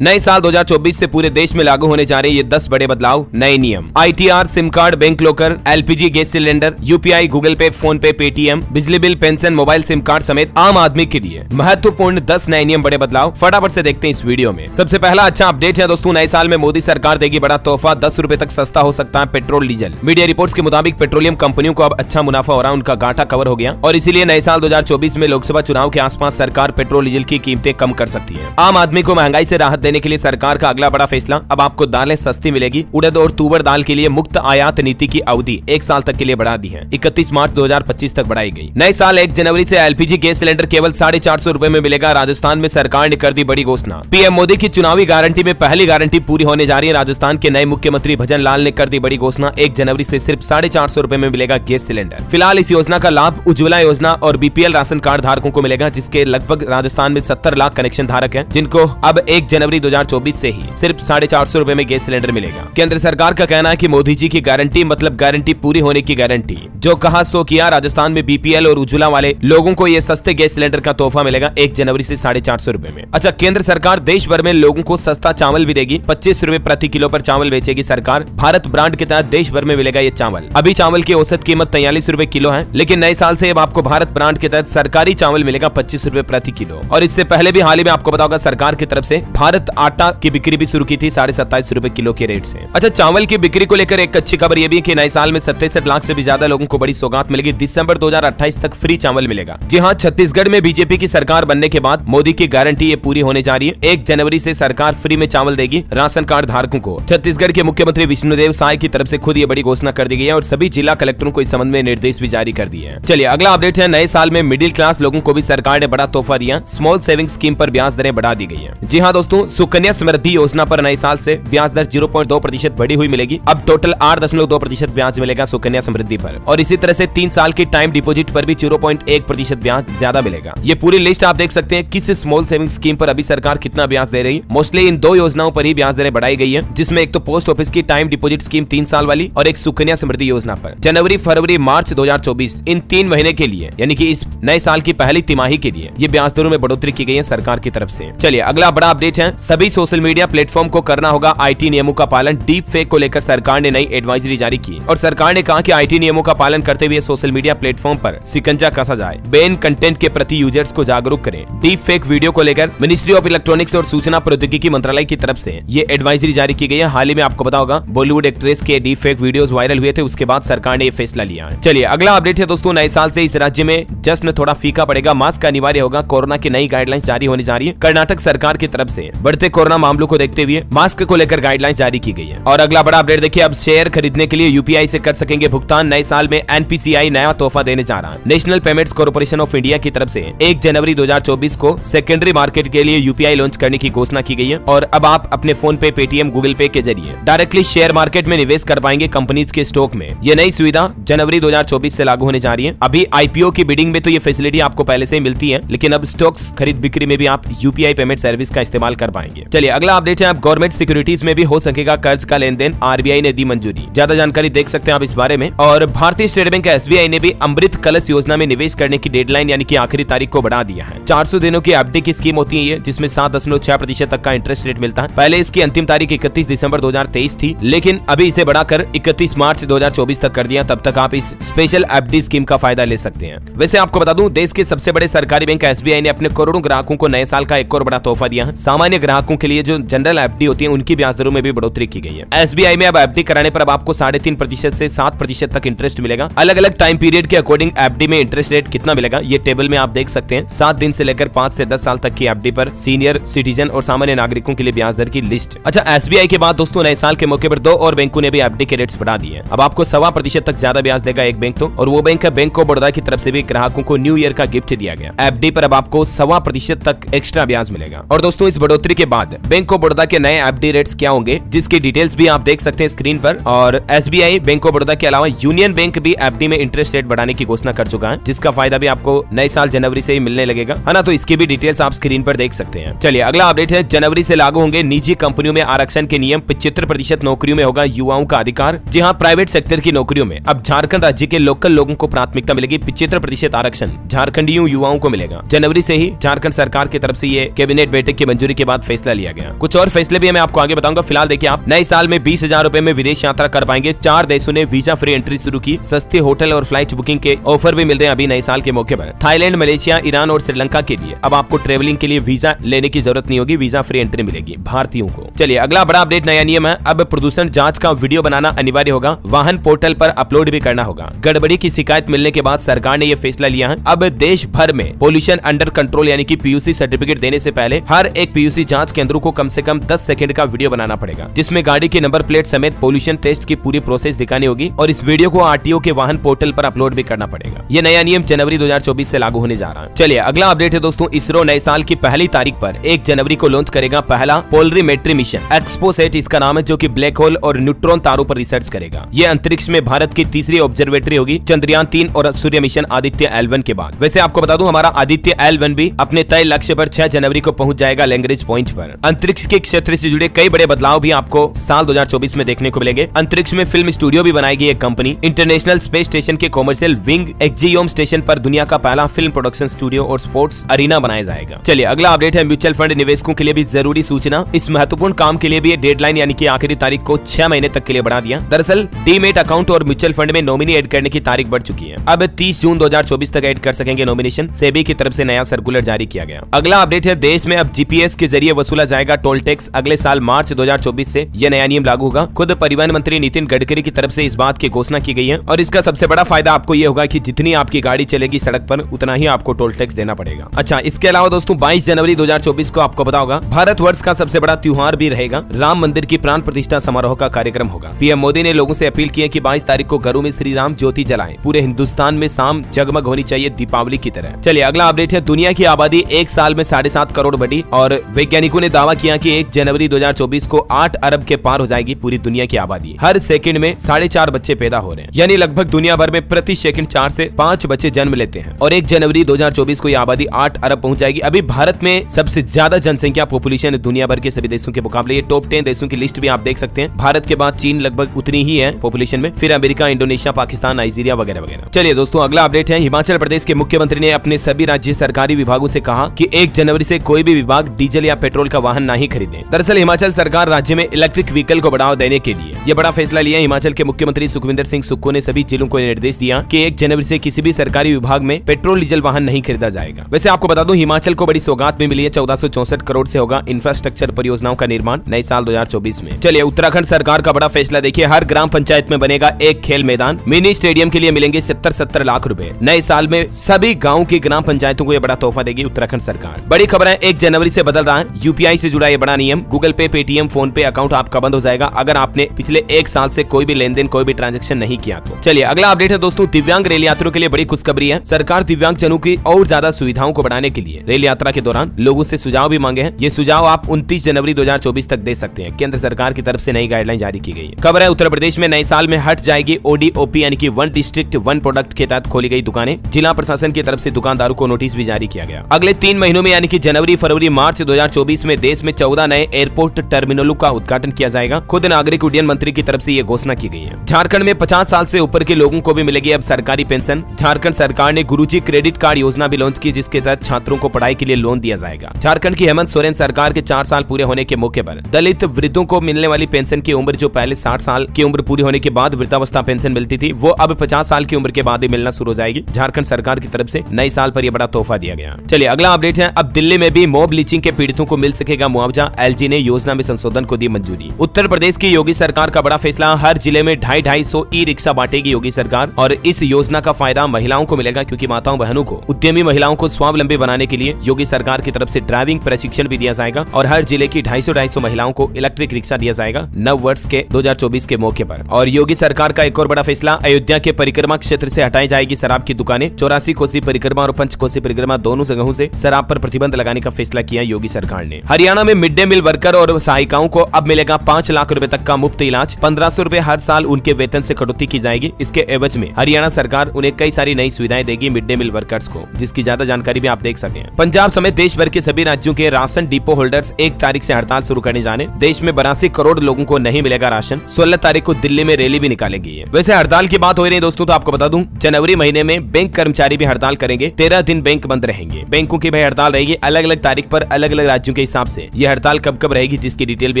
नए साल 2024 से पूरे देश में लागू होने जा रहे ये 10 बड़े बदलाव, नए नियम। ITR, SIM card, bank locker, LPG gas cylinder, UPI, Google पे, फोन पे, पेटीएम, बिजली bill, pension, mobile SIM card समेत आम आदमी के लिए महत्वपूर्ण 10 नए नियम, बड़े बदलाव। फटाफट से देखते हैं इस वीडियो में। सबसे पहला अच्छा अपडेट है दोस्तों, नए साल में मोदी सरकार देगी बड़ा तोहफा, 10 रुपए तक सस्ता हो सकता है पेट्रोल डीजल। मीडिया रिपोर्ट्स के मुताबिक पेट्रोलियम कंपनियों को अब अच्छा मुनाफा हो रहा है, उनका घाटा कवर हो गया और इसीलिए नए साल 2024 में लोकसभा चुनाव के आसपास सरकार पेट्रोल डीजल की कीमतें कम कर सकती है। आम आदमी को महंगाई से राहत देने के लिए सरकार का अगला बड़ा फैसला, अब आपको दालें सस्ती मिलेगी। उड़द और तुवर दाल के लिए मुक्त आयात नीति की अवधि 1 साल तक के लिए बढ़ा दी है, 31 मार्च 2025 तक बढ़ाई गई। नए साल 1 जनवरी से LPG गैस सिलेंडर केवल 450 रुपए में मिलेगा। राजस्थान में सरकार ने कर दी बड़ी घोषणा। पीएम मोदी की चुनावी गारंटी में पहली गारंटी पूरी होने जा रही है। राजस्थान के नए मुख्यमंत्री भजन लाल ने कर दी बड़ी घोषणा, 1 जनवरी से सिर्फ 450 रुपए में मिलेगा गैस सिलेंडर। फिलहाल इस योजना का लाभ उज्ज्वला योजना और BPL राशन कार्ड धारकों को मिलेगा, जिसके लगभग राजस्थान में 70 लाख कनेक्शन धारक हैं, जिनको अब 1 जनवरी 2024 से ही सिर्फ 450 रुपए में गैस सिलेंडर मिलेगा। केंद्र सरकार का कहना है कि मोदी जी की गारंटी मतलब गारंटी पूरी होने की गारंटी, जो कहा सो किया। राजस्थान में BPL और उज्ज्वला वाले लोगों को ये सस्ते गैस सिलेंडर का तोहफा मिलेगा 1 जनवरी से 450 रुपए में। अच्छा, केंद्र सरकार देश भर में लोगों को सस्ता चावल भी देगी, 25 रुपए प्रति किलो पर चावल बेचेगी सरकार। भारत ब्रांड के तहत देश भर में मिलेगा ये चावल। अभी चावल की औसत कीमत 43 रुपए किलो है, लेकिन नए साल से अब आपको भारत ब्रांड के तहत सरकारी चावल मिलेगा 25 रुपए प्रति किलो। और इससे पहले भी हाल ही में आपको पता होगा सरकार की तरफ से भारत आटा की बिक्री भी शुरू की थी 27.5 रुपए किलो के रेट से। अच्छा, चावल की बिक्री को लेकर एक अच्छी खबर ये भी है कि नए साल में 67 लाख से भी ज्यादा लोगों को बड़ी सौगात मिलेगी। दिसंबर 2028 तक फ्री चावल मिलेगा। जी हाँ, छत्तीसगढ़ में बीजेपी की सरकार बनने के बाद मोदी की गारंटी ये पूरी होने जा रही है। 1 जनवरी से सरकार फ्री में चावल देगी राशन कार्ड धारकों को। छत्तीसगढ़ के मुख्यमंत्री विष्णुदेव साय की तरफ से खुद ये बड़ी घोषणा कर दी गई है और सभी जिला कलेक्टरों को इस संबंध में निर्देश भी जारी कर दिए हैं। चलिए अगला अपडेट है, नए साल में मिडिल क्लास लोगों को भी सरकार ने बड़ा तोहफा दिया। स्मॉल सेविंग स्कीम पर ब्याज दरें बढ़ा दी गई है। जी हाँ दोस्तों, सुकन्या समृद्धि योजना पर नए साल से ब्याज दर 0.2% बढ़ी हुई मिलेगी। अब टोटल 8.2% ब्याज मिलेगा सुकन्या समृद्धि पर, और इसी तरह से 3 साल की टाइम डिपोजिट पर भी 0.1% ब्याज ज्यादा मिलेगा। ये पूरी लिस्ट आप देख सकते हैं किस स्मॉल सेविंग स्कीम पर अभी सरकार कितना ब्याज दे रही है। मोस्टली इन 2 योजनाओं पर ही ब्याज दरें बढ़ाई गई है, जिसमें एक तो पोस्ट ऑफिस की टाइम डिपोजिट स्कीम 3 साल वाली और एक सुकन्या समृद्धि योजना पर जनवरी, फरवरी, मार्च 2024 इन 3 महीने के लिए, यानी कि इस नए साल की पहली तिमाही के लिए ये ब्याज दरों में बढ़ोतरी की गई है सरकार की तरफ से। चलिए अगला बड़ा अपडेट है, सभी सोशल मीडिया प्लेटफॉर्म को करना होगा IT नियमों का पालन। डीप फेक को लेकर सरकार ने नई एडवाइजरी जारी की और सरकार ने कहा कि IT नियमों का पालन करते हुए सोशल मीडिया प्लेटफॉर्म पर शिकंजा कसा जाए। बैन कंटेंट के प्रति यूजर्स को जागरूक करें। डीप फेक वीडियो को लेकर मिनिस्ट्री ऑफ इलेक्ट्रॉनिक्स और सूचना प्रौद्योगिकी मंत्रालय की तरफ से ये एडवाइजरी जारी की गई है। हाल ही में आपको पता होगा बॉलीवुड एक्ट्रेस के डीप फेक वीडियोस वायरल हुए थे, उसके बाद सरकार ने ये फैसला लिया। चलिए अगला अपडेट है दोस्तों, नए साल से इस राज्य में जश्न थोड़ा फीका पड़ेगा, मास्क अनिवार्य होगा। कोरोना की नई गाइडलाइंस जारी होने जा रही है। कर्नाटक सरकार की तरफ से बढ़ते कोरोना मामलों को देखते हुए मास्क को लेकर गाइडलाइंस जारी की गई है। और अगला बड़ा अपडेट देखिए, अब शेयर खरीदने के लिए UPI से कर सकेंगे भुगतान। नए साल में NPCI नया तोहफा देने जा रहा है। National payments corporation of India की तरफ से 1 जनवरी 2024 को सेकेंडरी मार्केट के लिए UPI लॉन्च करने की घोषणा की गई है और अब आप अपने फोन पे, पेटीएम, गूगल पे के जरिए डायरेक्टली शेयर मार्केट में निवेश कर पाएंगे कंपनीज के स्टॉक में। ये नई सुविधा जनवरी 2024 से लागू होने जा रही है। अभी IPO की बिडिंग में तो ये फैसिलिटी आपको पहले से ही मिलती है, लेकिन अब स्टॉक्स खरीद बिक्री में भी आप UPI पेमेंट सर्विस का इस्तेमाल कर पाएंगे। चलिए अगला अपडेट है, अब गवर्नमेंट सिक्योरिटीज में भी हो सकेगा कर्ज का लेन देन। RBI ने दी मंजूरी। ज्यादा जानकारी देख सकते हैं आप इस बारे में। और भारतीय स्टेट बैंक SBI ने भी अमृत कलश योजना में निवेश करने की डेडलाइन यानी कि आखिरी तारीख को बढ़ा दिया है। 400 दिनों की FD की स्कीम होती है ये, जिसमें 7.6% तक का इंटरेस्ट रेट मिलता है। पहले इसकी अंतिम तारीख 31 दिसंबर 2023 थी, लेकिन अभी इसे बढ़ाकर 31 मार्च 2024 तक कर दिया। तब तक आप इस स्पेशल FD स्कीम का फायदा ले सकते हैं। वैसे आपको बता दूं, देश के सबसे बड़े सरकारी बैंक SBI ने अपने करोड़ों ग्राहकों को नए साल का एक और बड़ा तोहफा दिया है। सामान्य ग्राहकों के लिए जो जनरल FD होती है, उनकी ब्याज दरों में भी बढ़ोतरी की गई है। SBI में अब FD कराने पर अब आपको 3.5% से 7% तक इंटरेस्ट मिलेगा। अलग अलग टाइम पीरियड के अकॉर्डिंग FD में इंटरेस्ट रेट कितना मिलेगा ये टेबल में आप देख सकते हैं। 7 दिन से लेकर 5 से 10 साल तक की FD पर सीनियर सिटीजन और सामान्य नागरिकों के लिए ब्याज दर की लिस्ट। अच्छा, SBI के बाद दोस्तों नए साल के मौके पर 2 और बैंकों ने भी FD के रेट्स बढ़ा दिए। अब आपको 1.25% तक ज्यादा ब्याज देगा एक बैंक तो, और वो बैंक है बैंक ऑफ बड़ौदा की तरफ से भी ग्राहकों को न्यू ईयर का गिफ्ट दिया गया। FD पर अब आपको 1.25% तक एक्स्ट्रा ब्याज मिलेगा। और दोस्तों इस बढ़ोतरी के बाद बैंक ऑफ बड़ौदा के नए FD रेट्स क्या होंगे, जिसकी डिटेल्स भी आप देख सकते हैं स्क्रीन पर। और SBI, बैंक ऑफ बड़ौदा के अलावा यूनियन बैंक भी FD में इंटरेस्ट रेट बढ़ाने की घोषणा कर चुका है, जिसका फायदा भी आपको नए साल जनवरी से ही मिलने लगेगा, है ना। तो इसकी भी डिटेल्स आप स्क्रीन पर देख सकते हैं। चलिए अगला अपडेट है, जनवरी से लागू होंगे निजी कंपनियों में आरक्षण के नियम। 75% नौकरियों में होगा युवाओं का अधिकार। जी हाँ, प्राइवेट सेक्टर की नौकरियों में अब झारखंड राज्य के लोकल लोगों को प्राथमिकता मिलेगी। 75% आरक्षण झारखंडियों युवाओं को मिलेगा। जनवरी से ही झारखंड सरकार की तरफ से ये कैबिनेट बैठक की मंजूरी के बाद फैसला लिया गया। कुछ और फैसले भी मैं आपको आगे बताऊंगा। फिलहाल देखिए आप, नए साल में 20,000 रुपए में विदेश यात्रा कर पाएंगे। 4 देशों ने वीजा फ्री एंट्री शुरू की। सस्ते होटल और फ्लाइट बुकिंग के ऑफर भी मिल रहे हैं अभी नए साल के मौके पर। थाईलैंड, मलेशिया, ईरान और श्रीलंका के लिए अब आपको ट्रेवलिंग के लिए वीजा लेने की जरूरत नहीं होगी, वीजा फ्री एंट्री मिलेगी भारतीयों को। चलिए अगला बड़ा अपडेट, नया नियम है, अब प्रदूषण जांच का वीडियो बनाना अनिवार्य होगा, वाहन पोर्टल पर अपलोड भी करना होगा। गड़बड़ी की शिकायत मिलने के बाद सरकार ने यह फैसला लिया है। अब देश भर में पोल्यूशन अंडर कंट्रोल यानी कि पीयूसी सर्टिफिकेट देने से पहले हर एक पीयूसी जांच केंद्रों को कम से कम 10 सेकंड का वीडियो बनाना पड़ेगा, जिसमें गाड़ी के नंबर प्लेट समेत पोल्यूशन टेस्ट की पूरी प्रोसेस दिखानी होगी और इस वीडियो को आरटीओ के वाहन पोर्टल पर अपलोड भी करना पड़ेगा। यह नया नियम जनवरी 2024 से लागू होने जा रहा है। चलिए अगला अपडेट है दोस्तों, इसरो नए साल की पहली तारीख पर 1 जनवरी को लॉन्च करेगा पहला पोलरीमेट्री मिशन, एक्सपोसेट इसका नाम है, जो कि ब्लैक होल और न्यूट्रॉन तारों पर रिसर्च करेगा। यह अंतरिक्ष में भारत की तीसरी ऑब्जर्वेटरी होगी, चंद्रयान 3 और सूर्य मिशन आदित्य L1 के बाद। वैसे आपको बता दूं, हमारा आदित्य L1 भी अपने तय लक्ष्य पर 6 जनवरी को पहुंच जाएगा लैग्रेंज पॉइंट पर। अंतरिक्ष के क्षेत्र से जुड़े कई बड़े बदलाव भी आपको साल 2024 में देखने को मिलेंगे। अंतरिक्ष में फिल्म स्टूडियो भी बनाएगी एक कंपनी। इंटरनेशनल स्पेस स्टेशन के कॉमर्शियल विंग एक्जियोम स्टेशन पर दुनिया का पहला फिल्म प्रोडक्शन स्टूडियो और स्पोर्ट्स अरीना बनाया जाएगा। चलिए अगला अपडेट है, म्यूचुअल फंड निवेशकों के लिए भी जरूरी सूचना। इस महत्वपूर्ण काम के लिए भी डेडलाइन यानी कि आखिरी तारीख को 6 महीने तक के लिए बढ़ा दिया। दरअसल डीमेट अकाउंट और म्यूचुअल फंड में नॉमिनी ऐड करने की तारीख बढ़ चुकी है। अब 30 जून 2024 तक ऐड कर सकेंगे नॉमिनेशन। सेबी की तरफ से नया सर्कुलर जारी किया गया। अगला अपडेट है, देश में अब जीपीएस के जरिए वसूला जाएगा टोल टैक्स। अगले साल मार्च 2024 से यह नया नियम लागू होगा। खुद परिवहन मंत्री नितिन गडकरी की तरफ से इस बात की घोषणा की गई है और इसका सबसे बड़ा फायदा आपको यह होगा कि जितनी आपकी गाड़ी चलेगी सड़क पर उतना ही आपको टोल टैक्स देना पड़ेगा। अच्छा, इसके अलावा दोस्तों 22 जनवरी 2024 को आपको पता होगा भारतवर्ष का सबसे बड़ा त्योहार भी रहेगा। राम मंदिर की प्राण प्रतिष्ठा समारोह का कार्यक्रम होगा। पीएम मोदी ने लोगों से अपील की है कि 22 तारीख को घरों में श्री राम ज्योति जलाएं। पूरे हिंदुस्तान में शाम जगमग होनी चाहिए दीपावली की तरह। चलिए अगला अपडेट है, दुनिया की आबादी एक साल में 7.5 करोड़ बढ़ी और वैज्ञानिकों ने दावा किया कि 1 जनवरी 2024 को 8 अरब के पार हो जाएगी पूरी दुनिया की आबादी। हर सेकंड में 4.5 बच्चे पैदा हो रहे हैं, यानी लगभग दुनिया भर में प्रति सेकंड 4 से 5 बच्चे जन्म लेते हैं और 1 जनवरी 2024 को यह आबादी 8 अरब पहुंच जाएगी। अभी भारत में सबसे ज्यादा जनसंख्या पॉपुलेशन दुनिया भर के सभी देशों के मुकाबले। ये टॉप 10 देशों की लिस्ट भी आप देख सकते हैं। भारत के बाद चीन लगभग उतनी ही है पॉपुलेशन में, फिर अमेरिका, इंडोनेशिया, पाकिस्तान, नाइजीरिया वगैरह वगैरह। चलिए दोस्तों अगला अपडेट है, हिमाचल प्रदेश के मुख्यमंत्री ने अपने सभी राज्य सरकारी विभागों से कहा कि 1 जनवरी से कोई भी विभाग डीजल या पेट्रोल का वाहन नहीं खरीदे। दरअसल हिमाचल सरकार राज्य में इलेक्ट्रिक व्हीकल को बढ़ावा देने के लिए यह बड़ा फैसला लिया। हिमाचल के मुख्यमंत्री सुखविंदर सिंह सुक्खू ने सभी जिलों को निर्देश दिया कि 1 जनवरी से किसी भी सरकारी विभाग में पेट्रोल डीजल वाहन नहीं खरीदा जाएगा। वैसे आपको बता दूं, हिमाचल को बड़ी सौगात भी मिली है। 1464 करोड़ से होगा इंफ्रास्ट्रक्चर परियोजनाओं का निर्माण नए साल 2024 में। चलिए उत्तराखंड सरकार का बड़ा फैसला देखिए, हर ग्राम पंचायत में बनेगा एक खेल मैदान। मिनी स्टेडियम के लिए मिलेंगे 70 लाख रुपए। नए साल में सभी गाँव की ग्राम पंचायतों को यह बड़ा तोहफा देगी उत्तराखंड सरकार। बड़ी खबर है, 1 जनवरी से बदल रहा है यूपीआई से जुड़ा यह बड़ा नियम। गूगल पे, पेटीएम, फोन पे अकाउंट आपका बंद हो जाएगा अगर आपने पिछले 1 साल से कोई भी लेन देन, कोई भी ट्रांजैक्शन नहीं किया तो। चलिए अगला अपडेट है दोस्तों, दिव्यांग रेल यात्रियों के लिए बड़ी खुशखबरी है। सरकार दिव्यांग जनों की और ज्यादा सुविधाओं को बढ़ाने के लिए रेल यात्रा के दौरान लोगों से सुझाव भी मांगे हैं। ये सुझाव आप 29 जनवरी 2024 तक दे सकते हैं। केंद्र सरकार की तरफ से नई गाइडलाइन जारी की गई है। खबर है, उत्तर प्रदेश में नए साल में हट जाएगी ओडीओपी यानी कि 1 डिस्ट्रिक्ट 1 प्रोडक्ट के तहत खोली गई दुकानें। जिला प्रशासन की तरफ से दुकानदारों को नोटिस भी जारी किया गया। अगले 3 महीनों में यानी कि जनवरी, फरवरी, मार्च 2024 में देश में 14 नए एयरपोर्ट टर्मिनलों का उद्घाटन किया जाएगा। खुद नागरिक उड्डयन मंत्री की तरफ से यह घोषणा की गई है। झारखंड में 50 साल से ऊपर के लोगों को भी मिलेगी अब सरकारी पेंशन। झारखंड सरकार ने गुरुजी क्रेडिट कार्ड योजना भी लॉन्च की, जिसके तहत छात्रों को पढ़ाई के लिए लोन दिया जाएगा। झारखंड की हेमंत सोरेन सरकार के 4 साल पूरे होने के मौके पर दलित वृद्धों को मिलने वाली पेंशन की उम्र, जो पहले 60 साल की उम्र पूरी होने के बाद वृद्धावस्था पेंशन मिलती थी, वो अब 50 साल की उम्र के बाद ही मिलना शुरू हो जाएगी। झारखंड सरकार की तरफ से नए साल पर यह बड़ा तोहफा दिया गया। चलिए अगला अपडेट है, अब दिल्ली में भी मॉब लीचिंग के पीड़ितों को मिल सकेगा मुआवजा। एलजी ने योजना में संशोधन को दी मंजूरी। उत्तर प्रदेश की योगी सरकार का बड़ा फैसला, हर जिले में 250 ई रिक्शा बांटेगी योगी सरकार और इस योजना का फायदा महिलाओं को मिलेगा, क्योंकि माताओं बहनों को, उद्यमी महिलाओं को स्वावलंबी बनाने के लिए योगी सरकार की तरफ से ड्राइविंग प्रशिक्षण भी दिया जाएगा और हर जिले की 250 महिलाओं को इलेक्ट्रिक रिक्शा दिया जाएगा नव वर्ष के 2024 के मौके पर। और योगी सरकार का एक और बड़ा फैसला, अयोध्या के परिक्रमा क्षेत्र से हटाई जाएगी शराब की दुकानें। 84 कोसी परिक्रमा और 5 कोसी परिक्रमा दोनों जगहों से शराब पर प्रतिबंध लगाने का फैसला किया योगी सरकार ने। हरियाणा में मिड डे मील वर्कर और सहायिकाओं को अब मिलेगा 5 लाख रुपए तक का मुफ्त इलाज। 1500 रुपए हर साल उनके वेतन से कटौती की जाएगी। इसके एवज में हरियाणा सरकार उन्हें कई सारी नई सुविधाएं देगी मिड डे मील वर्कर्स को, जिसकी ज्यादा जानकारी भी आप देख सके। पंजाब समेत देश भर के सभी राज्यों के राशन डिपो होल्डर्स 1 तारीख से हड़ताल शुरू करने जाने। देश में 82 करोड़ लोगों को नहीं मिलेगा राशन। 16 तारीख को दिल्ली में रैली भी निकालेगी। वैसे हड़ताल की बात हो रही है दोस्तों, तो आपको बता दूं, जनवरी महीने में बैंक कर्मचारी भी हड़ताल करेंगे। 13 दिन बैंक बंद रहेंगे। बैंकों की भी हड़ताल रहेगी। अलग अलग तारीख पर अलग अलग राज्यों के हिसाब से ये हड़ताल कब कब रहेगी, जिसकी डिटेल भी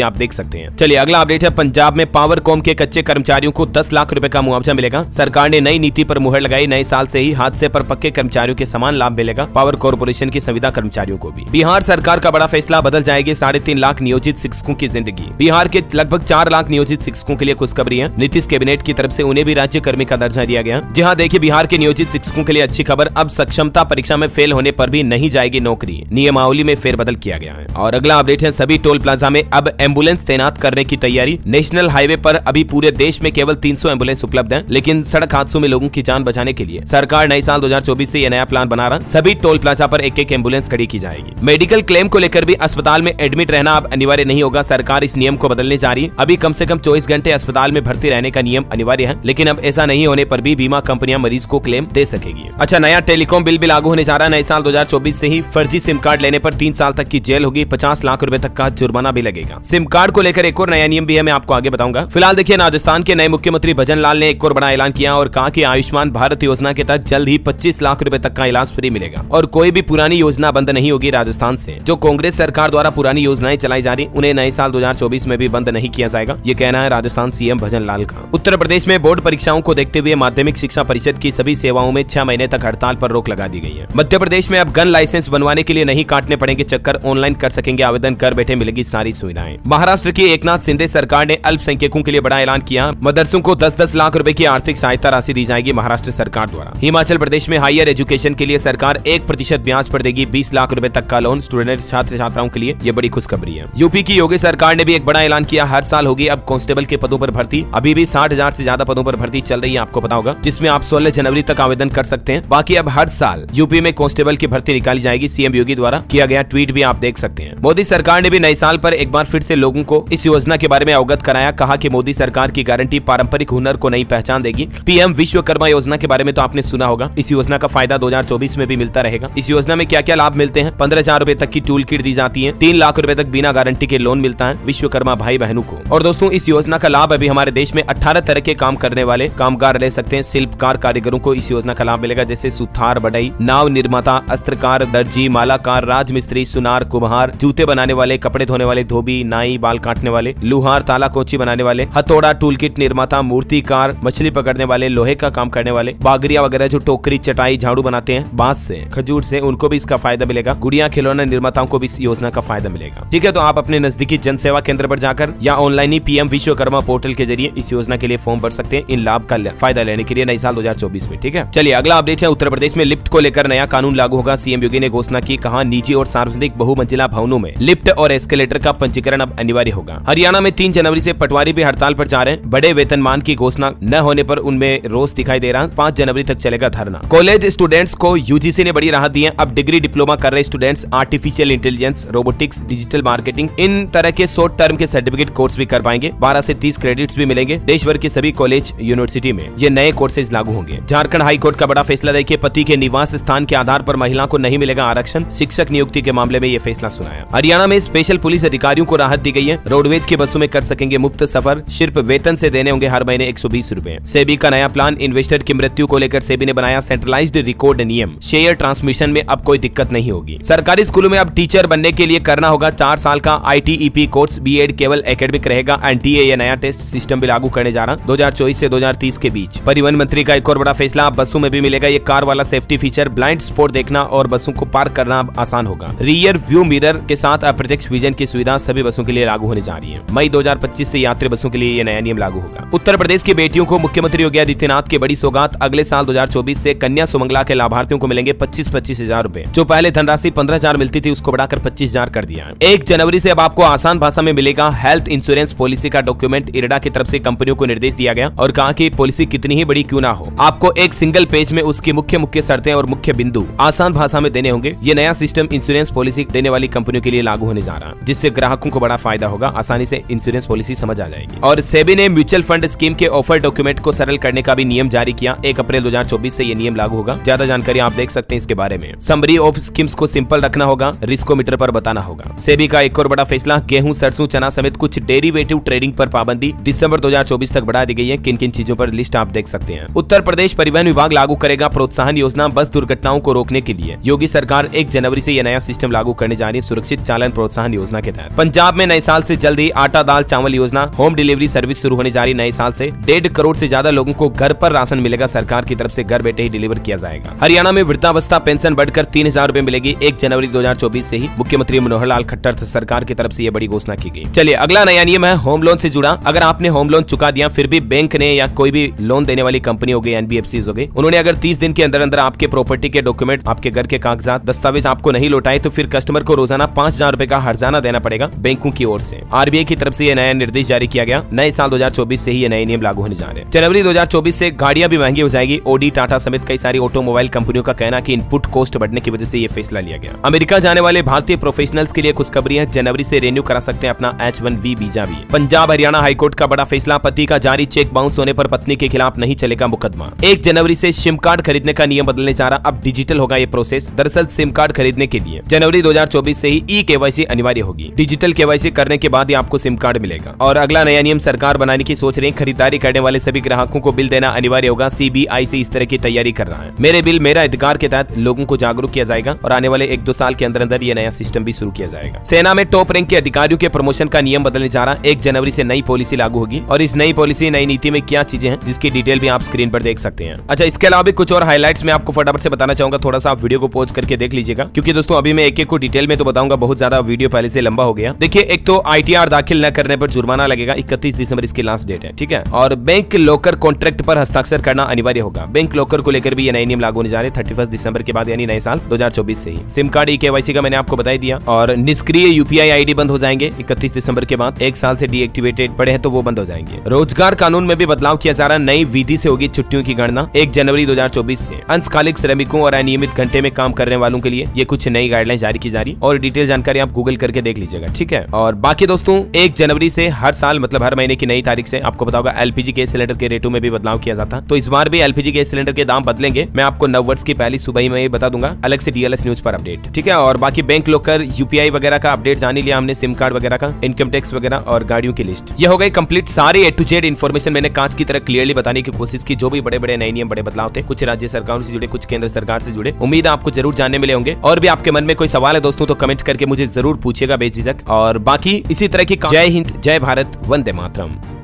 आप देख सकते हैं। चलिए अगला अपडेट है, पंजाब में पावर कॉम के कच्चे कर्मचारियों को 10 लाख रुपए का मुआवजा मिलेगा। सरकार ने नई नीति पर मुहर लगाई। नए साल से ही हादसे पर पक्के कर्मचारियों के समान लाभ मिलेगा पावर कॉर्पोरेशन की संविदा कर्मचारियों को भी। बिहार सरकार का बड़ा फैसला, बदल जाएगी 3.5 लाख नियोजित शिक्षकों की जिंदगी। बिहार के लगभग 4 लाख नियोजित शिक्षकों के लिए खुशखबरी है। नीतीश कैबिनेट की तरफ से उन्हें भी राज्य कर्मी का दर्जा दिया गया। जी हाँ, देखिए बिहार के नियोजित शिक्षकों के लिए अच्छी खबर, अब सक्षमता परीक्षा में फेल होने पर भी नहीं जाएगी नौकरी। नियमावली में फेरबदल किया गया है। और अगला अपडेट है, सभी टोल प्लाजा में अब एम्बुलेंस तैनात करने की तैयारी। नेशनल हाईवे पर अभी पूरे देश में केवल 300 एम्बुलेंस उपलब्ध है, लेकिन सड़क हादसों में लोगों की जान बचाने के लिए सरकार नए साल 2024 से यह नया प्लान बना रहा। सभी टोल प्लाजा पर एक एम्बुलेंस खड़ी की जाएगी। मेडिकल क्लेम को लेकर भी अस्पताल में एडमिट रहना अब अनिवार्य नहीं होगा। सरकार इस नियम को बदलने जा रही है। अभी कम से कम 24 घंटे अस्पताल में भर्ती रहने का नियम अनिवार्य है, लेकिन अब ऐसा नहीं होने पर भी बीमा कंपनियां मरीज को क्लेम दे सकेगी। अच्छा, नया टेलीकॉम बिल भी लागू होने जा रहा है। नए साल 2024 से ही फर्जी सिम कार्ड लेने पर 3 साल तक की जेल होगी, 50 लाख रुपए तक का जुर्माना भी लगेगा। सिम कार्ड को लेकर एक और नया नियम भी है, मैं आपको आगे बताऊंगा। फिलहाल देखिए, राजस्थान के नए मुख्यमंत्री भजन लाल ने एक और बड़ा ऐलान किया और कहा कि आयुष्मान भारत योजना के तहत जल्द ही 25 लाख रुपए तक का इलाज फ्री मिलेगा और कोई भी पुरानी योजना बंद नहीं होगी। राजस्थान से जो कांग्रेस सरकार द्वारा पुरानी योजनाएं चलाई जा रही, उन्हें नए साल 2024 में भी बंद नहीं किया जाएगा, ये कहना है राजस्थान सीएम भजन लाल का। उत्तर प्रदेश में बोर्ड परीक्षाओं को देखते हुए माध्यमिक शिक्षा परिषद की सभी सेवाओं में 6 महीने तक हड़ताल पर रोक लगा दी गई है। मध्य प्रदेश में अब गन लाइसेंस बनवाने के लिए नहीं काटने पड़ेंगे चक्कर, ऑनलाइन कर सकेंगे आवेदन, घर बैठे मिलेगी सारी सुविधाएं। महाराष्ट्र की एकनाथ शिंदे सरकार ने अल्पसंख्यकों के लिए बड़ा ऐलान किया। मदरसों को 10-10 लाख रुपए की आर्थिक सहायता राशि दी जाएगी महाराष्ट्र सरकार द्वारा। हिमाचल प्रदेश में हायर एजुकेशन के लिए सरकार 1% ब्याज पर देगी 20 लाख रुपए तक का लोन स्टूडेंट छात्र छात्राओं के लिए, ये बड़ी खुशखबरी है। यूपी की योगी सरकार ने भी एक बड़ा ऐलान किया। हर साल होगी अब कांस्टेबल के पदों पर भर्ती। अभी भी 60,000 से ज्यादा पदों पर भर्ती चल रही है, आपको पता होगा, जिसमें आप 16 जनवरी तक आवेदन कर सकते हैं। बाकी अब हर साल यूपी में कांस्टेबल की भर्ती निकाली जाएगी। सीएम योगी द्वारा किया गया ट्वीट भी आप देख सकते हैं। मोदी सरकार ने भी नए साल पर एक बार फिर से लोगों को इस योजना के बारे में अवगत कराया। कहा कि मोदी सरकार की गारंटी पारंपरिक हुनर को नई पहचान देगी। पीएम विश्वकर्मा योजना के बारे में तो आपने सुना होगा। इस योजना का फायदा 2024 में भी मिलता रहेगा। इस योजना में क्या क्या लाभ मिलते हैं? 15,000 रुपए तक की टूल किट दी जाती है, 3 लाख रुपए तक बिना गारंटी के लोन मिलता है विश्वकर्मा भाई बहनों को। और दोस्तों, इस योजना का लाभ अभी हमारे देश में 18 तरह के काम करने वाले कामगार ले सकते हैं। शिल्पकार कारीगरों को इस योजना का लाभ मिलेगा, जैसे सुथार, बढ़ई, नाव निर्माता, अस्त्रकार, दर्जी, मालाकार, राजमिस्त्री, सुनार, कुम्हार, जूते बनाने वाले, कपड़े धोने वाले, धोबी, नाई, बाल काटने वाले, लुहार, ताला कोची बनाने वाले, हथौड़ा, टूलकिट निर्माता, मूर्तिकार, मछली पकड़ने वाले, लोहे का काम करने वाले, बागरिया वगैरह जो टोकरी, चटाई, झाड़ू बनाते हैं बांस से, खजूर से, उनको भी इसका फायदा मिलेगा। गुड़िया खिलौना निर्माताओं को भी इस योजना का फायदा मिलेगा। ठीक है, तो आप अपने नजदीकी जन सेवा केंद्र पर जाकर या ऑनलाइन ही पीएम विश्वकर्मा पोर्टल के जरिए इस योजना के लिए फॉर्म भर सकते हैं इन लाभ का फायदा लेने के लिए नए साल 2024 में। ठीक है, चलिए अगला अपडेट है, उत्तर प्रदेश में लिफ्ट को लेकर नया कानून लागू होगा। सीएम योगी ने घोषणा की। कहा, निजी और सार्वजनिक बहुमंजिला भवनों में लिफ्ट और एस्केलेटर का पंजीकरण अब अनिवार्य होगा। हरियाणा में 3 जनवरी से पटवारी भी हड़ताल पर जा रहे हैं। बड़े वेतनमान की घोषणा न होने पर उनमें रोष दिखाई दे रहा है। 5 जनवरी तक चलेगा धरना। कॉलेज स्टूडेंट्स को यूजीसी ने बड़ी राहत दी है। अब डिग्री डिप्लोमा कर रहे students artificial intelligence, robotics, digital marketing, इन तरह के शॉर्ट टर्म के सर्टिफिकेट कोर्स भी कर पाएंगे। 12 से 30 क्रेडिट्स भी मिलेंगे। देश भर के सभी कॉलेज यूनिवर्सिटी में ये नए कोर्सेज लागू होंगे। झारखंड हाई कोर्ट का बड़ा फैसला देखिए, पति के निवास स्थान के आधार पर महिला को नहीं मिलेगा आरक्षण। शिक्षक नियुक्ति के मामले में ये फैसला सुनाया। हरियाणा में स्पेशल पुलिस अधिकारियों को राहत दी गई है। रोडवेज की बसों में कर सकेंगे मुफ्त सफर। सिर्फ वेतन से देने होंगे हर महीने 120 रुपए। सेबी का नया प्लान, इन्वेस्टर की मृत्यु को लेकर सेबी ने बनाया सेंट्रलाइज्ड रिकॉर्ड नियम। शेयर ट्रांसमिशन में अब कोई दिक्कत नहीं होगी। सरकारी स्कूलों में अब टीचर बनने के लिए करना होगा 4 साल का ITEP कोर्स। बीएड केवल एकेडमिक रहेगा। NTA ये नया टेस्ट सिस्टम भी लागू करने जा रहा 2024 से 2030 के बीच। परिवहन मंत्री का एक और बड़ा फैसला, बसों में भी मिलेगा ये कार वाला सेफ्टी फीचर। ब्लाइंड स्पॉट देखना और बसों को पार्क करना अब आसान होगा। रियर व्यू मिरर के साथ अप्रत्यक्ष विजन की सुविधा सभी बसों के लिए लागू होने जा रही है। मई 2025 से यात्री बसों के लिए ये नया नियम लागू होगा। उत्तर प्रदेश की बेटियों को मुख्यमंत्री योगी आदित्यनाथ की बड़ी सौगात। अगले साल 2024 से कन्या सुमंगला के लाभार्थियों को मिलेंगे 25-25 हजार रुपए। जो पहले धनराशि 15,000 मिलती थी उसको बढ़ाकर 25,000 कर दिया है। 1 जनवरी से अब आपको आसान भाषा में मिलेगा हेल्थ इंश्योरेंस पॉलिसी का डॉक्यूमेंट। इरडा की तरफ से कंपनियों को निर्देश दिया गया और कहा कि पॉलिसी कितनी ही बड़ी क्यों ना हो, आपको एक सिंगल पेज में उसकी मुख्य शर्तें और मुख्य बिंदु आसान भाषा में देने होंगे। ये नया सिस्टम इंश्योरेंस पॉलिसी देने वाली कंपनियों के लिए लागू होने जा रहा है, जिससे ग्राहकों को बड़ा फायदा होगा। आसानी से इंश्योरेंस पॉलिसी समझ आ जाएगी। और सेबी ने म्यूचुअल फंड स्कीम के ऑफर डॉक्यूमेंट को सरल करने का भी नियम जारी किया। 1 अप्रैल 2024 से ये नियम लागू होगा। ज्यादा जानकारी आप देख सकते हैं इसके बारे में। समरी ऑफ स्कीम्स को सिंपल रखना होगा, रिस्कोमीटर पर बताना होगा। सेबी का एक और बड़ा फैसला, गेहूं, सरसों, चना समेत कुछ डेरिवेटिव ट्रेडिंग पर पाबंदी दिसंबर 2024 तक बढ़ा दी गई है। किन किन चीजों पर लिस्ट आप देख सकते हैं। उत्तर प्रदेश परिवहन विभाग लागू करेगा प्रोत्साहन योजना बस दुर्घटनाओं को रोकने के लिए। योगी सरकार 1 जनवरी से यह नया सिस्टम लागू करने जा रही है। जाएगी सुरक्षित चालन प्रोत्साहन योजना के तहत। पंजाब में नए साल से जल्द ही आटा दाल चावल योजना, होम डिलीवरी सर्विस शुरू होने जा रही नए साल से। 1.5 करोड़ से ज्यादा लोगों को घर पर राशन मिलेगा, सरकार की तरफ से घर बैठे ही डिलीवर किया जाएगा। हरियाणा में वृद्धावस्था पेंशन बढ़कर 3000 रुपए मिलेगी 1 जनवरी 2024 से ही। मुख्यमंत्री मनोहर लाल खट्टर सरकार की तरफ से यह बड़ी घोषणा की गई। चलिए अगला नया नियम है होम लोन से जुड़ा। अगर आपने होम लोन चुका दिया फिर भी बैंक ने या कोई भी लोन देने वाली कंपनी हो गई, एनबीएफसी हो गई, उन्होंने अगर 30 दिन के अंदर अंदर आपके प्रॉपर्टी के डॉक्यूमेंट, आपके घर के कागजात, दस्तावेज आपको नहीं लौटाए तो फिर कस्टमर को रोजाना 5000 रुपए का हर्जाना देना पड़ेगा बैंकों की ओर से। आरबीआई की तरफ से यह नया निर्देश जारी किया गया। नए साल 2024 से ही ये नए नियम लागू होने जा रहे हैं। जनवरी 2024 से गाड़ियां भी महंगी हो जाएगी। ऑडी, टाटा समेत कई सारी ऑटोमोबाइल कंपनियों का कहना कि इनपुट कॉस्ट बढ़ने की वजह से ये फैसला लिया गया। अमेरिका जाने वाले भारतीय प्रोफेशनल्स के लिए खुशखबरी है, जनवरी से रिन्यू करा सकते हैं अपना H1B वीजा भी। पंजाब हरियाणा हाईकोर्ट का बड़ा फैसला, पति का जारी चेक बाउंस होने पर पत्नी के खिलाफ नहीं चलेगा मुकदमा। 1 जनवरी से सिम कार्ड खरीदने का नियम बदलने जा रहा, अब डिजिटल होगा ये प्रोसेस। दरअसल सिम कार्ड खरीदने के लिए जनवरी 2024 से ही ई-केवाईसी अनिवार्य होगी। डिजिटल केवाईसी करने के बाद ही आपको सिम कार्ड मिलेगा। और अगला नया नियम सरकार बनाने की सोच रही, खरीदारी करने वाले सभी ग्राहकों को बिल देना अनिवार्य होगा। CBIC इस तरह की तैयारी कर रहा है। मेरे बिल मेरा अधिकार के तहत लोगों को जागरूक किया जाएगा और आने वाले 1-2 साल के अंदर अंदर ये नया सिस्टम भी शुरू किया जाएगा। सेना में टॉप रैंक के अधिकारियों के प्रमोशन का नियम बदलने जा रहा। 1 जनवरी से नई पॉलिसी लागू होगी और इस नई पॉलिसी, नई नीति में क्या चीजें हैं जिसकी डिटेल भी आप स्क्रीन पर देख सकते हैं। अच्छा, इसके अलावा भी कुछ और हाइलाइट्स मैं आपको फटाफट से बताना चाहूंगा, थोड़ा सा आप वीडियो को पॉज करके देख लीजिएगा, क्योंकि दोस्तों अभी मैं एक-एक को डिटेल में तो बताऊंगा, बहुत ज्यादा वीडियो पहले से लंबा हो गया। देखिए, एक तो ITR दाखिल न करने पर जुर्माना लगेगा, 31 दिसंबर इसकी लास्ट डेट है, ठीक है। और बैंक लॉकर कॉन्ट्रैक्ट पर हस्ताक्षर करना अनिवार्य होगा। बैंक लॉकर को लेकर भी ये नए नियम लागू होने जा रहे हैं 31 दिसंबर के बाद, यानी नए साल 2024 से ही। सिम कार्ड ई-केवाईसी का मैंने आपको बता दिया। और निष्क्रिय UPI ID बंद हो जाएंगे 31 दिसंबर के बाद। 1 साल से डीएक्टिवेटेड पड़े हैं तो वो बंद हो जाएंगे। रोजगार कानून में भी बदलाव किया जा रहा है। नई विधि से होगी छुट्टियों की गणना 1 जनवरी 2024 से। अंशकालिक श्रमिकों और अनियमित घंटे में काम करने वालों के लिए ये कुछ नई गाइडलाइन जारी की जा रही है और डिटेल जानकारी आप गूगल करके देख लीजिएगा, ठीक है। और बाकी दोस्तों 1 जनवरी से हर साल, मतलब हर महीने की नई तारीख से आपको पता होगा LPG गैस सिलेंडर के रेटों में भी बदलाव किया जाता। तो इस बार भी LPG गैस सिलेंडर के दाम बदलेंगे। मैं आपको 9 वर्ष की पहली सुबह ही में बता दूंगा, अलग से DLS न्यूज पर अपडेट, ठीक है। और बाकी बैंक लॉकर, UPI वगैरह का अपडेट जान लिया हमने, सिम कार्ड वगैरह का, इनकम टैक्स वगैरह और गाड़ियों की लिस्ट। ये हो गई कंप्लीट सारी A to Z इन्फॉर्मेशन मैंने कांच की तरह क्लियरली बताने की कोशिश की। जो भी बड़े बड़े नए नियम, बड़े बदलाव थे, कुछ राज्य सरकारों से जुड़े, कुछ केंद्र सरकार से जुड़े, उम्मीद है आपको जरूर जानने मिले होंगे। और भी आपके मन में कोई सवाल है दोस्तों तो कमेंट करके मुझे जरूर पूछिएगा बेझिझक। और बाकी इसी तरह की जय हिंद, जय भारत, वंदे मातरम।